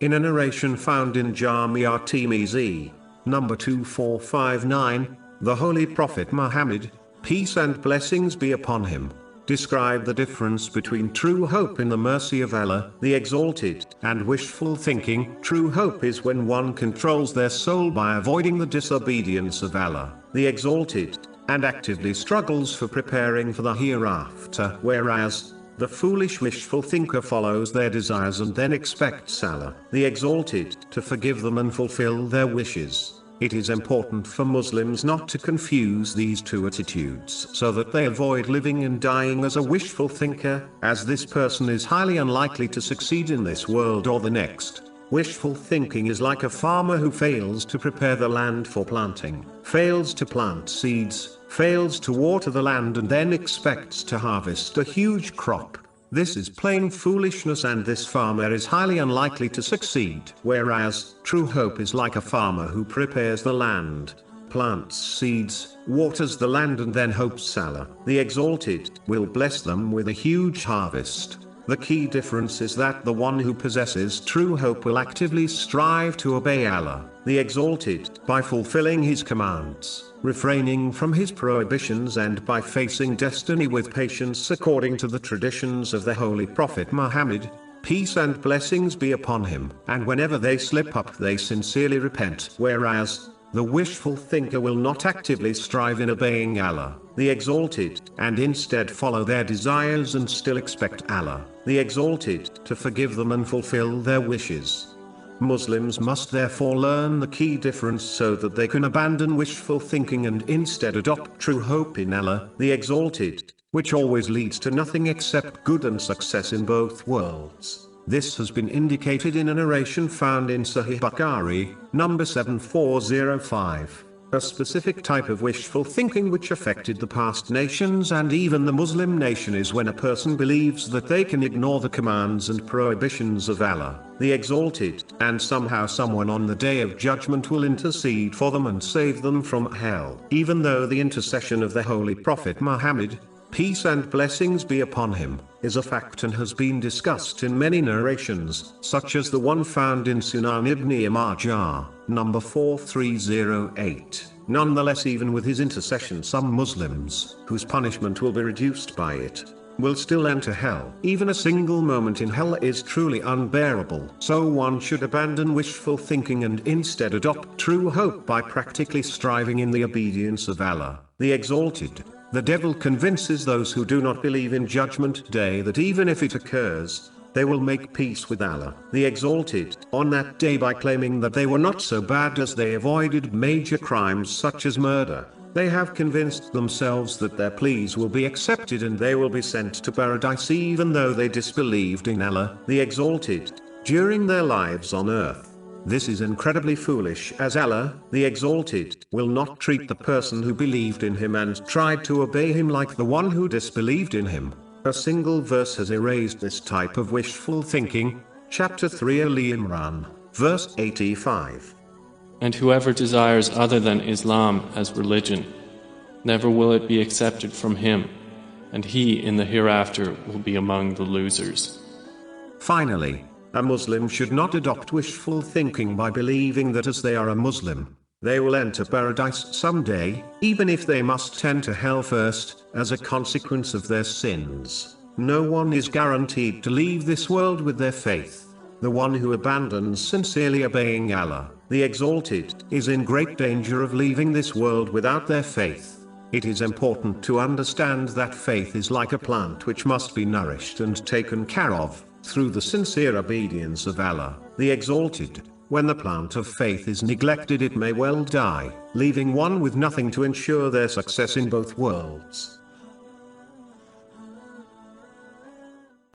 In a narration found in Jamia Tirmizi, number 2459, the Holy Prophet Muhammad, peace and blessings be upon him, described the difference between true hope in the mercy of Allah, the Exalted, and wishful thinking. True hope is when one controls their soul by avoiding the disobedience of Allah, the Exalted, and actively struggles for preparing for the hereafter, whereas the foolish wishful thinker follows their desires and then expects Allah, the Exalted, to forgive them and fulfill their wishes. It is important for Muslims not to confuse these two attitudes so that they avoid living and dying as a wishful thinker, as this person is highly unlikely to succeed in this world or the next. Wishful thinking is like a farmer who fails to prepare the land for planting, fails to plant seeds, fails to water the land and then expects to harvest a huge crop. This is plain foolishness and this farmer is highly unlikely to succeed. Whereas, true hope is like a farmer who prepares the land, plants seeds, waters the land and then hopes Allah, the Exalted, will bless them with a huge harvest. The key difference is that the one who possesses true hope will actively strive to obey Allah, the Exalted, by fulfilling His commands, refraining from His prohibitions and by facing destiny with patience according to the traditions of the Holy Prophet Muhammad, peace and blessings be upon him. And whenever they slip up they sincerely repent. Whereas, the wishful thinker will not actively strive in obeying Allah, the Exalted, and instead follow their desires and still expect Allah, the Exalted, to forgive them and fulfill their wishes. Muslims must therefore learn the key difference so that they can abandon wishful thinking and instead adopt true hope in Allah, the Exalted, which always leads to nothing except good and success in both worlds. This has been indicated in a narration found in Sahih Bukhari, number 7405. A specific type of wishful thinking which affected the past nations and even the Muslim nation is when a person believes that they can ignore the commands and prohibitions of Allah, the Exalted, and somehow someone on the Day of Judgment will intercede for them and save them from hell. Even though the intercession of the Holy Prophet Muhammad, peace and blessings be upon him, is a fact and has been discussed in many narrations, such as the one found in Sunan Ibn Majah, number 4308. Nonetheless, even with his intercession, some Muslims, whose punishment will be reduced by it, will still enter hell. Even a single moment in hell is truly unbearable. So one should abandon wishful thinking and instead adopt true hope by practically striving in the obedience of Allah, the Exalted. The devil convinces those who do not believe in Judgment Day that even if it occurs, they will make peace with Allah, the Exalted, on that day by claiming that they were not so bad as they avoided major crimes such as murder. They have convinced themselves that their pleas will be accepted and they will be sent to paradise even though they disbelieved in Allah, the Exalted, during their lives on earth. This is incredibly foolish, as Allah, the Exalted, will not treat the person who believed in Him and tried to obey Him like the one who disbelieved in Him. A single verse has erased this type of wishful thinking. Chapter 3 Ali Imran, verse 85. And whoever desires other than Islam as religion, never will it be accepted from him, and he in the hereafter will be among the losers. Finally, a Muslim should not adopt wishful thinking by believing that as they are a Muslim, they will enter paradise someday, even if they must enter hell first, as a consequence of their sins. No one is guaranteed to leave this world with their faith. The one who abandons sincerely obeying Allah, the Exalted, is in great danger of leaving this world without their faith. It is important to understand that faith is like a plant which must be nourished and taken care of through the sincere obedience of Allah, the Exalted. When the plant of faith is neglected, it may well die, leaving one with nothing to ensure their success in both worlds.